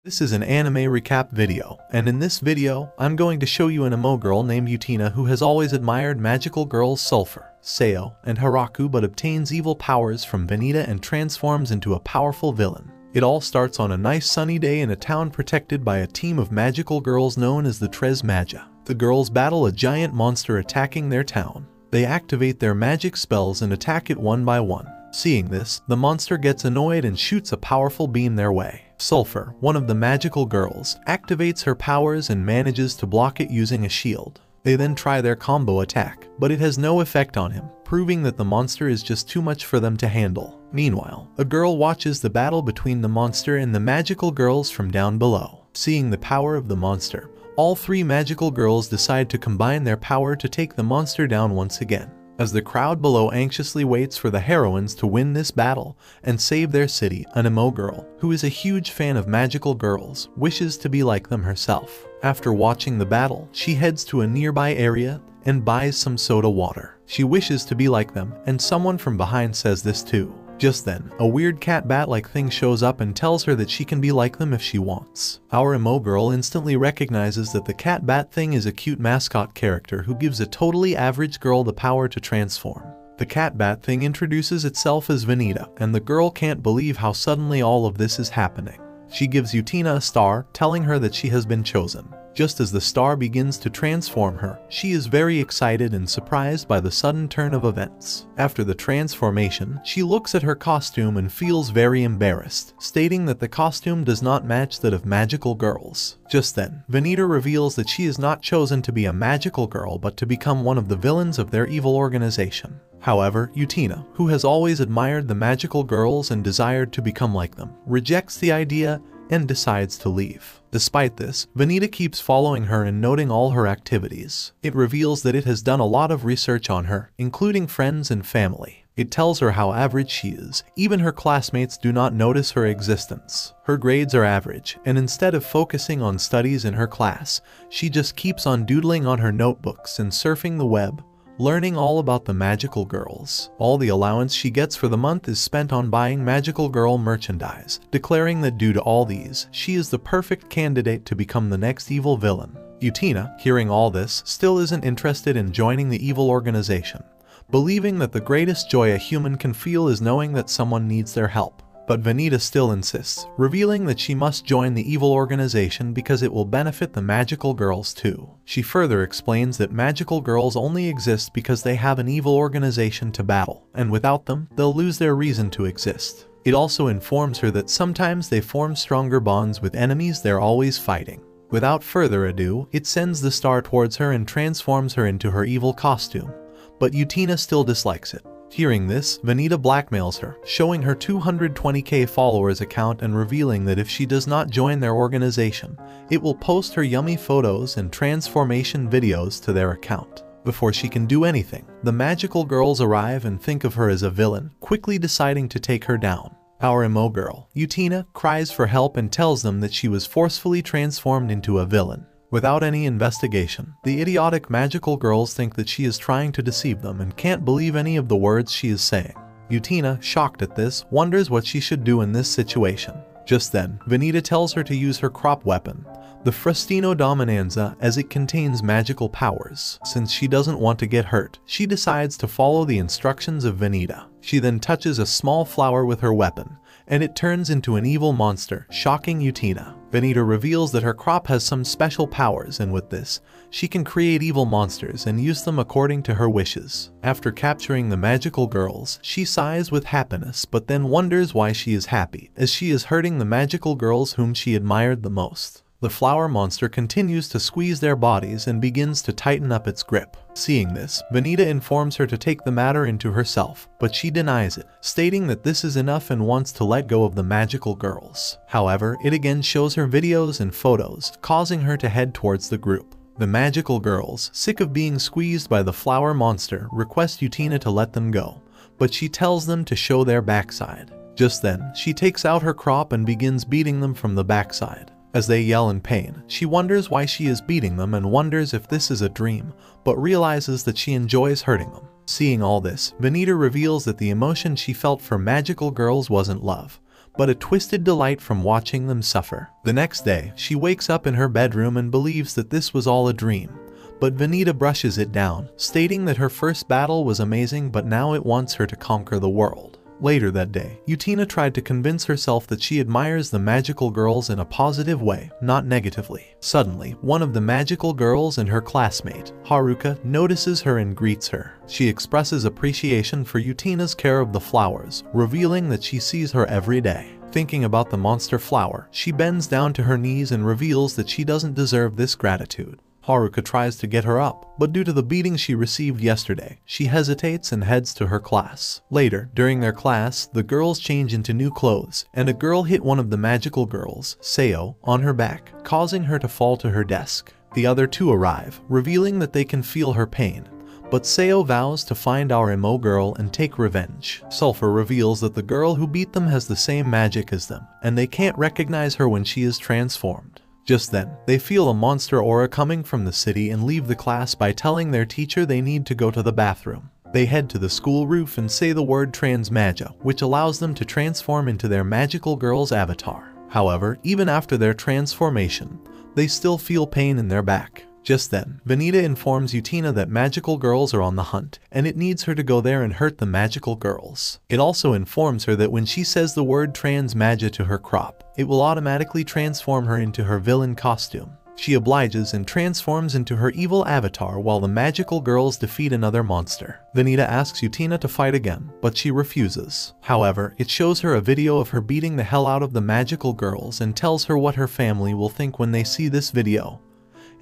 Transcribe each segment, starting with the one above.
This is an anime recap video, and in this video, I'm going to show you an emo girl named Utena who has always admired magical girls Sulfur, Sayo, and Haraku but obtains evil powers from Venita and transforms into a powerful villain. It all starts on a nice sunny day in a town protected by a team of magical girls known as the Tres Magia. The girls battle a giant monster attacking their town. They activate their magic spells and attack it one by one. Seeing this, the monster gets annoyed and shoots a powerful beam their way. Sulfur, one of the magical girls, activates her powers and manages to block it using a shield. They then try their combo attack, but it has no effect on him, proving that the monster is just too much for them to handle. Meanwhile, a girl watches the battle between the monster and the magical girls from down below. Seeing the power of the monster, all three magical girls decide to combine their power to take the monster down once again. As the crowd below anxiously waits for the heroines to win this battle and save their city, an emo girl, who is a huge fan of magical girls, wishes to be like them herself. After watching the battle, she heads to a nearby area and buys some soda water. She wishes to be like them, and someone from behind says this too. Just then, a weird cat bat-like thing shows up and tells her that she can be like them if she wants. Our emo girl instantly recognizes that the cat bat thing is a cute mascot character who gives a totally average girl the power to transform. The cat bat thing introduces itself as Venita, and the girl can't believe how suddenly all of this is happening. She gives Utena a star, telling her that she has been chosen. Just as the star begins to transform her, she is very excited and surprised by the sudden turn of events. After the transformation, she looks at her costume and feels very embarrassed, stating that the costume does not match that of magical girls. Just then, Venita reveals that she is not chosen to be a magical girl but to become one of the villains of their evil organization. However, Utena, who has always admired the magical girls and desired to become like them, rejects the idea and decides to leave. Despite this, Venita keeps following her and noting all her activities. It reveals that it has done a lot of research on her, including friends and family. It tells her how average she is. Even her classmates do not notice her existence. Her grades are average, and instead of focusing on studies in her class, she just keeps on doodling on her notebooks and surfing the web, learning all about the magical girls. All the allowance she gets for the month is spent on buying magical girl merchandise, declaring that due to all these, she is the perfect candidate to become the next evil villain. Utena, hearing all this, still isn't interested in joining the evil organization, believing that the greatest joy a human can feel is knowing that someone needs their help. But Venita still insists, revealing that she must join the evil organization because it will benefit the magical girls too. She further explains that magical girls only exist because they have an evil organization to battle, and without them, they'll lose their reason to exist. It also informs her that sometimes they form stronger bonds with enemies they're always fighting. Without further ado, it sends the star towards her and transforms her into her evil costume. But Utena still dislikes it. Hearing this, Venita blackmails her, showing her 220k followers account and revealing that if she does not join their organization, it will post her yummy photos and transformation videos to their account. Before she can do anything, the magical girls arrive and think of her as a villain, quickly deciding to take her down. Our emo girl, Utena, cries for help and tells them that she was forcefully transformed into a villain. Without any investigation, the idiotic magical girls think that she is trying to deceive them and can't believe any of the words she is saying. Utena, shocked at this, wonders what she should do in this situation. Just then, Venita tells her to use her crop weapon, the Frustino Dominanza, as it contains magical powers. Since she doesn't want to get hurt, she decides to follow the instructions of Venita. She then touches a small flower with her weapon, and it turns into an evil monster, shocking Utena. Venita reveals that her crop has some special powers, and with this, she can create evil monsters and use them according to her wishes. After capturing the magical girls, she sighs with happiness but then wonders why she is happy, as she is hurting the magical girls whom she admired the most. The flower monster continues to squeeze their bodies and begins to tighten up its grip. Seeing this, Venita informs her to take the matter into herself, but she denies it, stating that this is enough and wants to let go of the magical girls. However, it again shows her videos and photos, causing her to head towards the group. The magical girls, sick of being squeezed by the flower monster, request Utena to let them go, but she tells them to show their backside. Just then, she takes out her crop and begins beating them from the backside. As they yell in pain, she wonders why she is beating them and wonders if this is a dream, but realizes that she enjoys hurting them. Seeing all this, Venita reveals that the emotion she felt for magical girls wasn't love, but a twisted delight from watching them suffer. The next day, she wakes up in her bedroom and believes that this was all a dream. But Venita brushes it down, stating that her first battle was amazing but now it wants her to conquer the world. Later that day, Utena tried to convince herself that she admires the magical girls in a positive way, not negatively. Suddenly, one of the magical girls and her classmate, Haraku, notices her and greets her. She expresses appreciation for Utena's care of the flowers, revealing that she sees her every day. Thinking about the monster flower, she bends down to her knees and reveals that she doesn't deserve this gratitude. Haraku tries to get her up, but due to the beating she received yesterday, she hesitates and heads to her class. Later, during their class, the girls change into new clothes, and a girl hit one of the magical girls, Sayo, on her back, causing her to fall to her desk. The other two arrive, revealing that they can feel her pain. But Sayo vows to find our emo girl and take revenge. Sulfur reveals that the girl who beat them has the same magic as them, and they can't recognize her when she is transformed. Just then, they feel a monster aura coming from the city and leave the class by telling their teacher they need to go to the bathroom. They head to the school roof and say the word transmagia, which allows them to transform into their magical girl's avatar. However, even after their transformation, they still feel pain in their back. Just then, Venita informs Utena that magical girls are on the hunt, and it needs her to go there and hurt the magical girls. It also informs her that when she says the word transmagia to her crop, it will automatically transform her into her villain costume. She obliges and transforms into her evil avatar while the magical girls defeat another monster. Venita asks Utena to fight again, but she refuses. However, it shows her a video of her beating the hell out of the magical girls and tells her what her family will think when they see this video,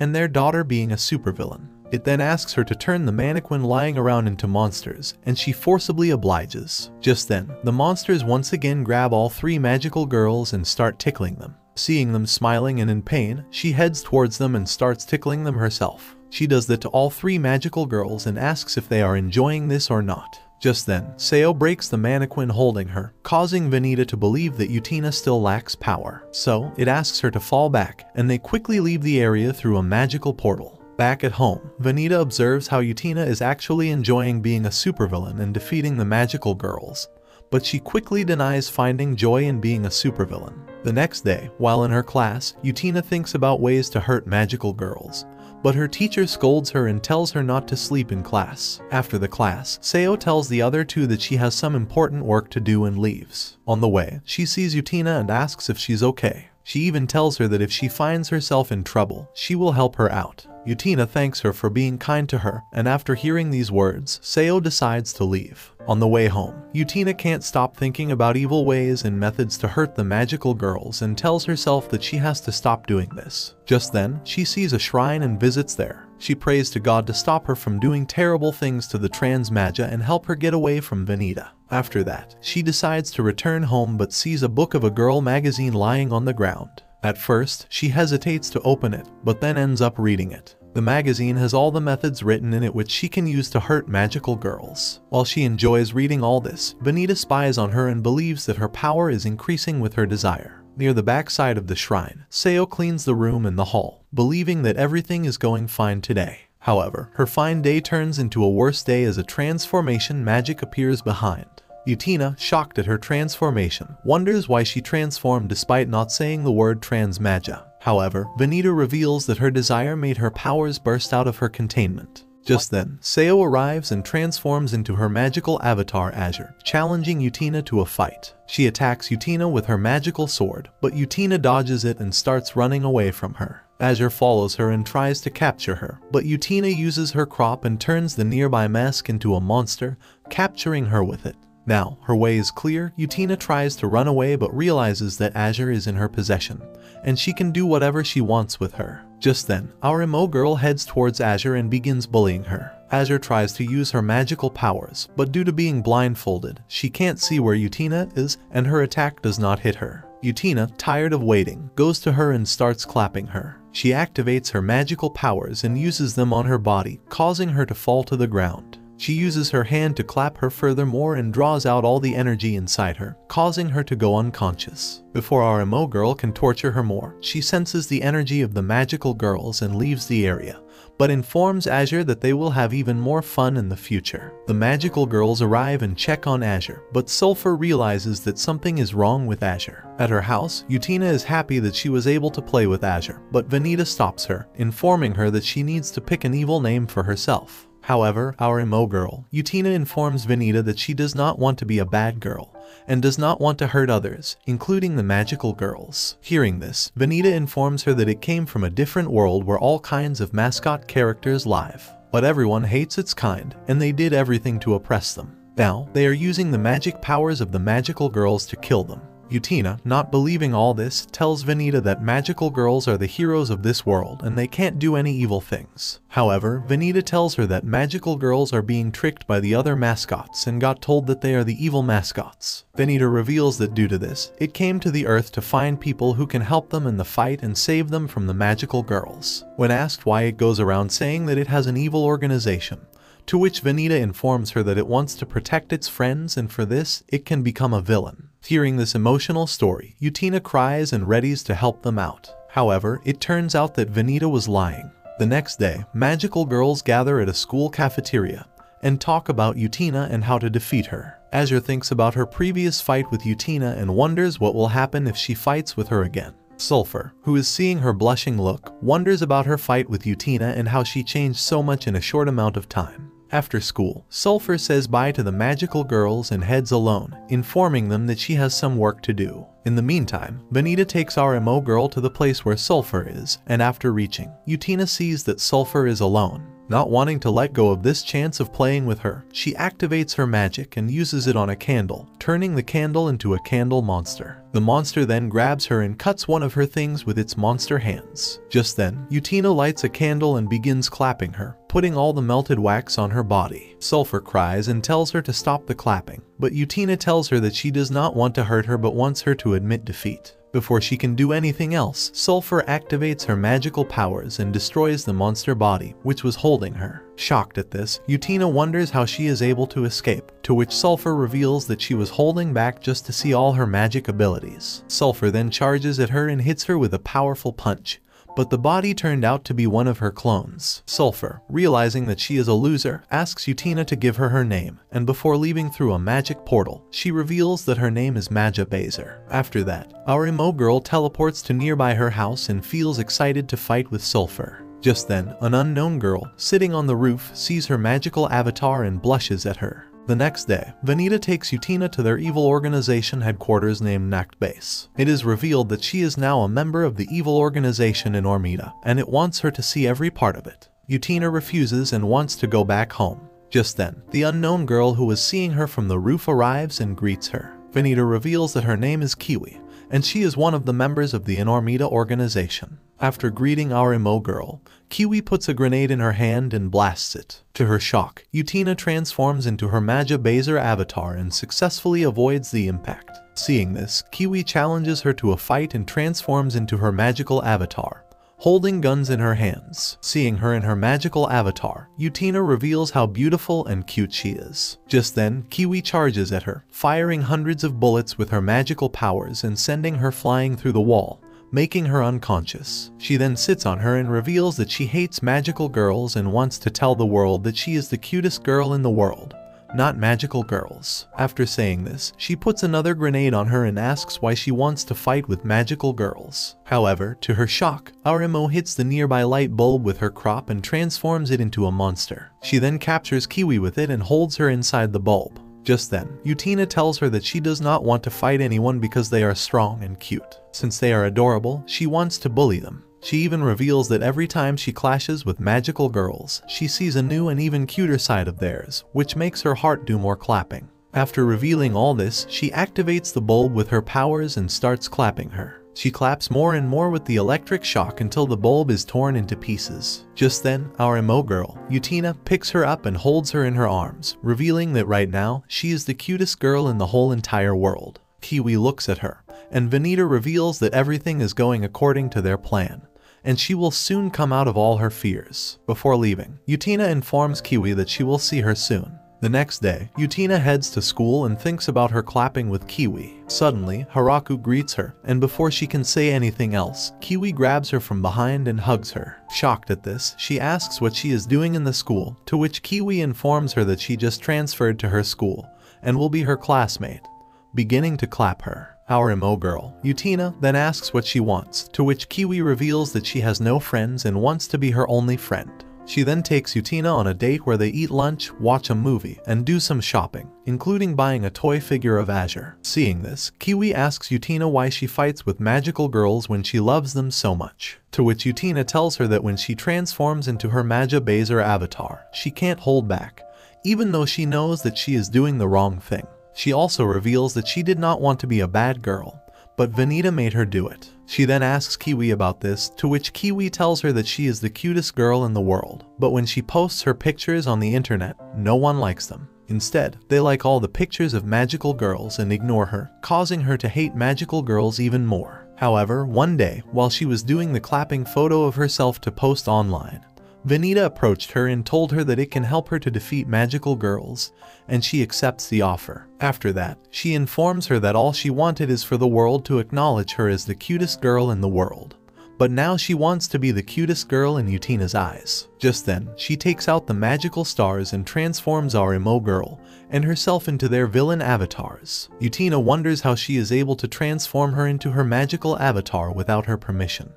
and their daughter being a supervillain. It then asks her to turn the mannequin lying around into monsters, and she forcibly obliges. Just then, the monsters once again grab all three magical girls and start tickling them. Seeing them smiling and in pain, she heads towards them and starts tickling them herself. She does that to all three magical girls and asks if they are enjoying this or not. Just then, Sayo breaks the mannequin holding her, causing Venita to believe that Utena still lacks power. So, it asks her to fall back, and they quickly leave the area through a magical portal. Back at home, Venita observes how Utena is actually enjoying being a supervillain and defeating the magical girls, but she quickly denies finding joy in being a supervillain. The next day, while in her class, Utena thinks about ways to hurt magical girls, but her teacher scolds her and tells her not to sleep in class. After the class, Sayo tells the other two that she has some important work to do and leaves. On the way, she sees Utena and asks if she's okay. She even tells her that if she finds herself in trouble, she will help her out. Utena thanks her for being kind to her, and after hearing these words, Sayo decides to leave. On the way home, Utena can't stop thinking about evil ways and methods to hurt the magical girls and tells herself that she has to stop doing this. Just then, she sees a shrine and visits there. She prays to God to stop her from doing terrible things to the transmagia and help her get away from Venita. After that, she decides to return home but sees a book of a girl magazine lying on the ground. At first, she hesitates to open it, but then ends up reading it. The magazine has all the methods written in it which she can use to hurt magical girls. While she enjoys reading all this, Venita spies on her and believes that her power is increasing with her desire. Near the backside of the shrine, Sayo cleans the room and the hall, believing that everything is going fine today. However, her fine day turns into a worse day as a transformation magic appears behind. Utena, shocked at her transformation, wonders why she transformed despite not saying the word transmagia. However, Venita reveals that her desire made her powers burst out of her containment. Just then, Sayo arrives and transforms into her magical avatar Azure, challenging Utena to a fight. She attacks Utena with her magical sword, but Utena dodges it and starts running away from her. Azure follows her and tries to capture her, but Utena uses her crop and turns the nearby mask into a monster, capturing her with it. Now, her way is clear. Utena tries to run away but realizes that Azure is in her possession, and she can do whatever she wants with her. Just then, our emo girl heads towards Azure and begins bullying her. Azure tries to use her magical powers, but due to being blindfolded, she can't see where Utena is, and her attack does not hit her. Utena, tired of waiting, goes to her and starts clapping her. She activates her magical powers and uses them on her body, causing her to fall to the ground. She uses her hand to clap her furthermore and draws out all the energy inside her, causing her to go unconscious. Before our emo girl can torture her more, she senses the energy of the magical girls and leaves the area, but informs Azure that they will have even more fun in the future. The magical girls arrive and check on Azure, but Sulfur realizes that something is wrong with Azure. At her house, Utena is happy that she was able to play with Azure, but Venita stops her, informing her that she needs to pick an evil name for herself. However, our emo girl, Utena, informs Venita that she does not want to be a bad girl, and does not want to hurt others, including the magical girls. Hearing this, Venita informs her that it came from a different world where all kinds of mascot characters live, but everyone hates its kind, and they did everything to oppress them. Now, they are using the magic powers of the magical girls to kill them. Utena, not believing all this, tells Venita that magical girls are the heroes of this world and they can't do any evil things. However, Venita tells her that magical girls are being tricked by the other mascots and got told that they are the evil mascots. Venita reveals that due to this, it came to the Earth to find people who can help them in the fight and save them from the magical girls. When asked why, it goes around saying that it has an evil organization, to which Venita informs her that it wants to protect its friends and for this, it can become a villain. Hearing this emotional story, Utena cries and readies to help them out. However, it turns out that Venita was lying. The next day, magical girls gather at a school cafeteria and talk about Utena and how to defeat her. Azure thinks about her previous fight with Utena and wonders what will happen if she fights with her again. Sulfur, who is seeing her blushing look, wonders about her fight with Utena and how she changed so much in a short amount of time. After school, Sulfur says bye to the magical girls and heads alone, informing them that she has some work to do. In the meantime, Venita takes our emo girl to the place where Sulfur is, and after reaching, Utena sees that Sulfur is alone. Not wanting to let go of this chance of playing with her, she activates her magic and uses it on a candle, turning the candle into a candle monster. The monster then grabs her and cuts one of her things with its monster hands. Just then, Utena lights a candle and begins clapping her, putting all the melted wax on her body. Sulfur cries and tells her to stop the clapping, but Utena tells her that she does not want to hurt her but wants her to admit defeat. Before she can do anything else, Sulfur activates her magical powers and destroys the monster body, which was holding her. Shocked at this, Utena wonders how she is able to escape, to which Sulfur reveals that she was holding back just to see all her magic abilities. Sulfur then charges at her and hits her with a powerful punch, but the body turned out to be one of her clones. Sulfur, realizing that she is a loser, asks Utena to give her her name, and before leaving through a magic portal, she reveals that her name is Maja Bazer. After that, our emo girl teleports to nearby her house and feels excited to fight with Sulfur. Just then, an unknown girl, sitting on the roof, sees her magical avatar and blushes at her. The next day, Venita takes Utena to their evil organization headquarters named Nacht Base. It is revealed that she is now a member of the evil organization in Ormita, and it wants her to see every part of it. Utena refuses and wants to go back home. Just then, the unknown girl who was seeing her from the roof arrives and greets her. Venita reveals that her name is Kiwi, and she is one of the members of the Ormita organization. After greeting our emo girl, Kiwi puts a grenade in her hand and blasts it. To her shock, Utena transforms into her Maja Bazer avatar and successfully avoids the impact. Seeing this, Kiwi challenges her to a fight and transforms into her magical avatar, holding guns in her hands. Seeing her in her magical avatar, Utena reveals how beautiful and cute she is. Just then, Kiwi charges at her, firing hundreds of bullets with her magical powers and sending her flying through the wall, making her unconscious. She then sits on her and reveals that she hates magical girls and wants to tell the world that she is the cutest girl in the world, not magical girls. After saying this, she puts another grenade on her and asks why she wants to fight with magical girls. However, to her shock, our emo hits the nearby light bulb with her crop and transforms it into a monster. She then captures Kiwi with it and holds her inside the bulb. Just then, Utena tells her that she does not want to fight anyone because they are strong and cute. Since they are adorable, she wants to bully them. She even reveals that every time she clashes with magical girls, she sees a new and even cuter side of theirs, which makes her heart do more clapping. After revealing all this, she activates the bulb with her powers and starts clapping her. She claps more and more with the electric shock until the bulb is torn into pieces. Just then, our emo girl, Utena, picks her up and holds her in her arms, revealing that right now, she is the cutest girl in the whole entire world. Kiwi looks at her, and Venita reveals that everything is going according to their plan, and she will soon come out of all her fears. Before leaving, Utena informs Kiwi that she will see her soon. The next day, Utena heads to school and thinks about her clapping with Kiwi. Suddenly, Haraku greets her, and before she can say anything else, Kiwi grabs her from behind and hugs her. Shocked at this, she asks what she is doing in the school, to which Kiwi informs her that she just transferred to her school, and will be her classmate. Beginning to clap her. Our emo girl, Utena, then asks what she wants, to which Kiwi reveals that she has no friends and wants to be her only friend. She then takes Utena on a date where they eat lunch, watch a movie, and do some shopping, including buying a toy figure of Azure. Seeing this, Kiwi asks Utena why she fights with magical girls when she loves them so much. To which Utena tells her that when she transforms into her Maja Bazer avatar, she can't hold back, even though she knows that she is doing the wrong thing. She also reveals that she did not want to be a bad girl, but Venita made her do it. She then asks Kiwi about this, to which Kiwi tells her that she is the cutest girl in the world, but when she posts her pictures on the internet, no one likes them. Instead, they like all the pictures of magical girls and ignore her, causing her to hate magical girls even more. However, one day, while she was doing the clapping photo of herself to post online, Venita approached her and told her that it can help her to defeat magical girls, and she accepts the offer. After that, she informs her that all she wanted is for the world to acknowledge her as the cutest girl in the world. But now she wants to be the cutest girl in Utena's eyes. Just then, she takes out the magical stars and transforms our emo girl and herself into their villain avatars. Utena wonders how she is able to transform her into her magical avatar without her permission.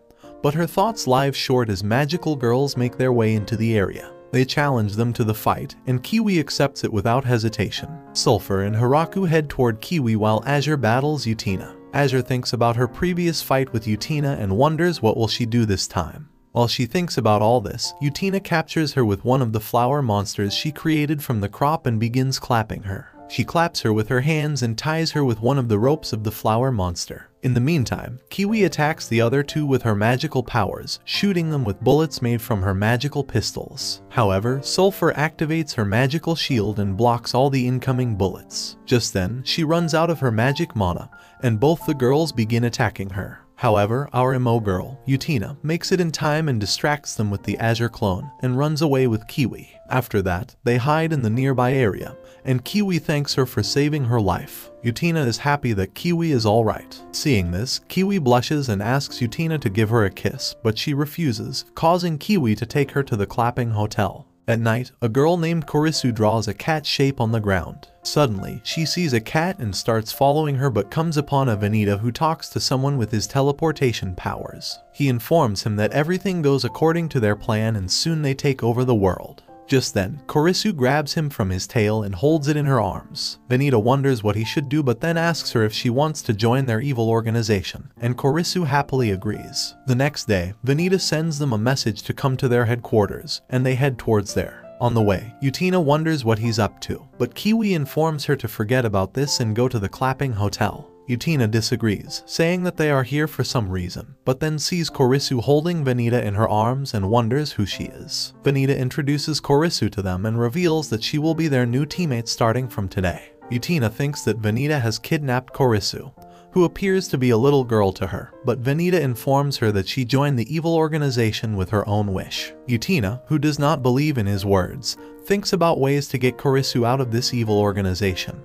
But her thoughts lie short as magical girls make their way into the area. They challenge them to the fight, and Kiwi accepts it without hesitation. Sulfur and Haraku head toward Kiwi while Azure battles Utena. Azure thinks about her previous fight with Utena and wonders what will she do this time. While she thinks about all this, Utena captures her with one of the flower monsters she created from the crop and begins clapping her. She claps her with her hands and ties her with one of the ropes of the flower monster. In the meantime, Kiwi attacks the other two with her magical powers, shooting them with bullets made from her magical pistols. However, Sulfur activates her magical shield and blocks all the incoming bullets. Just then, she runs out of her magic mana, and both the girls begin attacking her. However, our emo girl, Utena, makes it in time and distracts them with the Azure clone and runs away with Kiwi. After that, they hide in the nearby area, and Kiwi thanks her for saving her life. Utena is happy that Kiwi is alright. Seeing this, Kiwi blushes and asks Utena to give her a kiss, but she refuses, causing Kiwi to take her to the clapping hotel. At night, a girl named Kurisu draws a cat shape on the ground. Suddenly, she sees a cat and starts following her but comes upon a Venita who talks to someone with his teleportation powers. He informs him that everything goes according to their plan and soon they take over the world. Just then, Kurisu grabs him from his tail and holds it in her arms. Venita wonders what he should do but then asks her if she wants to join their evil organization, and Kurisu happily agrees. The next day, Venita sends them a message to come to their headquarters, and they head towards there. On the way, Utena wonders what he's up to, but Kiwi informs her to forget about this and go to the clapping hotel. Utena disagrees, saying that they are here for some reason, but then sees Kurisu holding Venita in her arms and wonders who she is. Venita introduces Kurisu to them and reveals that she will be their new teammate starting from today. Utena thinks that Venita has kidnapped Kurisu, who appears to be a little girl to her, but Venita informs her that she joined the evil organization with her own wish. Utena, who does not believe in his words, thinks about ways to get Kurisu out of this evil organization.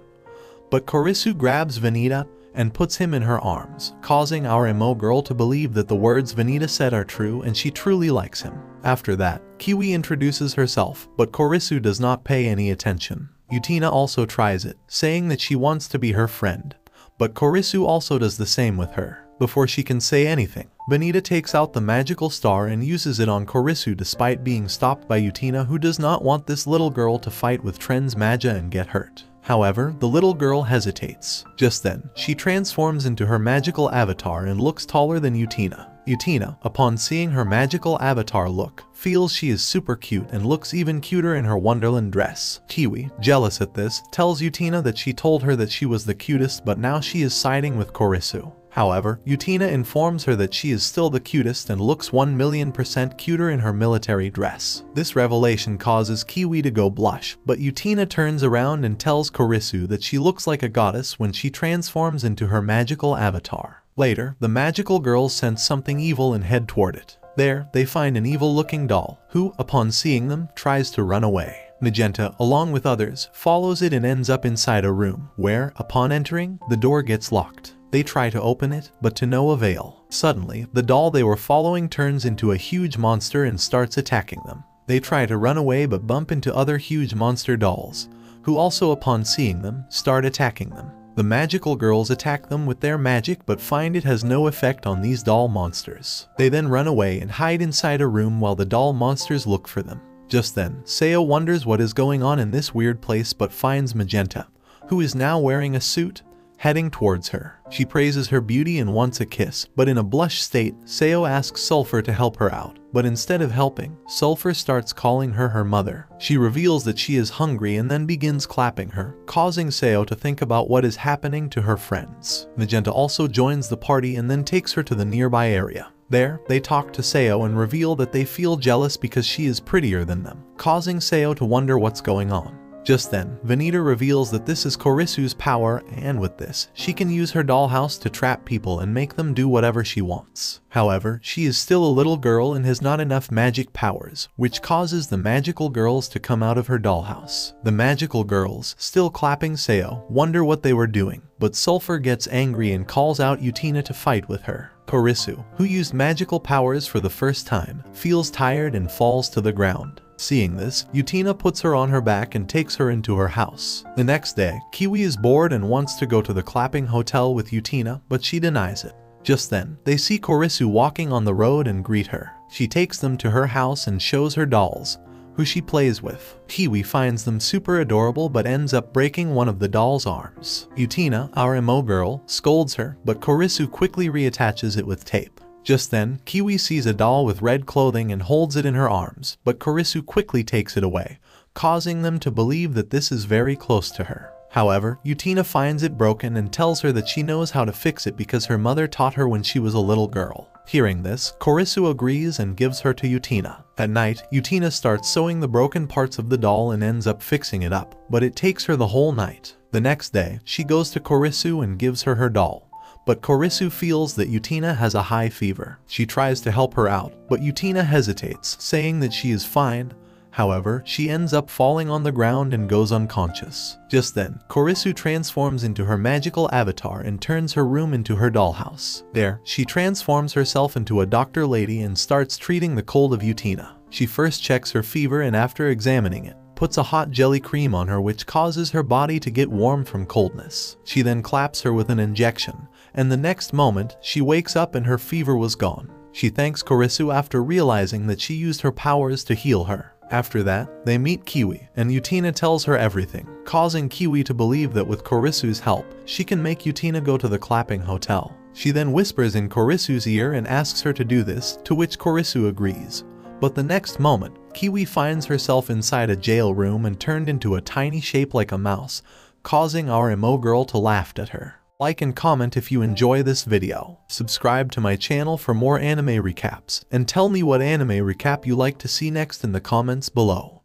But Kurisu grabs Venita and puts him in her arms, causing our emo girl to believe that the words Venita said are true and she truly likes him. After that, Kiwi introduces herself, but Kurisu does not pay any attention. Utena also tries it, saying that she wants to be her friend, but Kurisu also does the same with her. Before she can say anything, Venita takes out the magical star and uses it on Kurisu despite being stopped by Utena, who does not want this little girl to fight with Tren's Maja and get hurt. However, the little girl hesitates. Just then, she transforms into her magical avatar and looks taller than Utena. Utena, upon seeing her magical avatar look, feels she is super cute and looks even cuter in her Wonderland dress. Kiwi, jealous at this, tells Utena that she told her that she was the cutest but now she is siding with Kurisu. However, Utena informs her that she is still the cutest and looks 1,000,000% cuter in her military dress. This revelation causes Kiwi to go blush, but Utena turns around and tells Kurisu that she looks like a goddess when she transforms into her magical avatar. Later, the magical girls sense something evil and head toward it. There, they find an evil-looking doll, who, upon seeing them, tries to run away. Magenta, along with others, follows it and ends up inside a room, where, upon entering, the door gets locked. They try to open it, but to no avail. Suddenly, the doll they were following turns into a huge monster and starts attacking them. They try to run away but bump into other huge monster dolls, who also upon seeing them, start attacking them. The magical girls attack them with their magic but find it has no effect on these doll monsters. They then run away and hide inside a room while the doll monsters look for them. Just then, Sayo wonders what is going on in this weird place but finds Magenta, who is now wearing a suit, heading towards her. She praises her beauty and wants a kiss, but in a blush state, Sayo asks Sulfur to help her out. But instead of helping, Sulfur starts calling her her mother. She reveals that she is hungry and then begins clapping her, causing Sayo to think about what is happening to her friends. Magenta also joins the party and then takes her to the nearby area. There, they talk to Sayo and reveal that they feel jealous because she is prettier than them, causing Sayo to wonder what's going on. Just then, Venita reveals that this is Kurisu's power, and with this, she can use her dollhouse to trap people and make them do whatever she wants. However, she is still a little girl and has not enough magic powers, which causes the magical girls to come out of her dollhouse. The magical girls, still clapping Sayo, wonder what they were doing, but Sulfur gets angry and calls out Utena to fight with her. Kurisu, who used magical powers for the first time, feels tired and falls to the ground. Seeing this, Utena puts her on her back and takes her into her house. The next day, Kiwi is bored and wants to go to the clapping hotel with Utena, but she denies it. Just then, they see Kurisu walking on the road and greet her. She takes them to her house and shows her dolls, who she plays with. Kiwi finds them super adorable but ends up breaking one of the doll's arms. Utena, our emo girl, scolds her, but Kurisu quickly reattaches it with tape. Just then, Kiwi sees a doll with red clothing and holds it in her arms, but Kurisu quickly takes it away, causing them to believe that this is very close to her. However, Utena finds it broken and tells her that she knows how to fix it because her mother taught her when she was a little girl. Hearing this, Kurisu agrees and gives her to Utena. At night, Utena starts sewing the broken parts of the doll and ends up fixing it up, but it takes her the whole night. The next day, she goes to Kurisu and gives her her doll. But Kurisu feels that Utena has a high fever. She tries to help her out, but Utena hesitates, saying that she is fine. However, she ends up falling on the ground and goes unconscious. Just then, Kurisu transforms into her magical avatar and turns her room into her dollhouse. There, she transforms herself into a doctor lady and starts treating the cold of Utena. She first checks her fever and after examining it, puts a hot jelly cream on her which causes her body to get warm from coldness. She then claps her with an injection, and the next moment, she wakes up and her fever was gone. She thanks Kurisu after realizing that she used her powers to heal her. After that, they meet Kiwi, and Utena tells her everything, causing Kiwi to believe that with Kurisu's help, she can make Utena go to the clapping hotel. She then whispers in Kurisu's ear and asks her to do this, to which Kurisu agrees. But the next moment, Kiwi finds herself inside a jail room and turned into a tiny shape like a mouse, causing our emo girl to laugh at her. Like and comment if you enjoy this video. Subscribe to my channel for more anime recaps, and tell me what anime recap you like to see next in the comments below.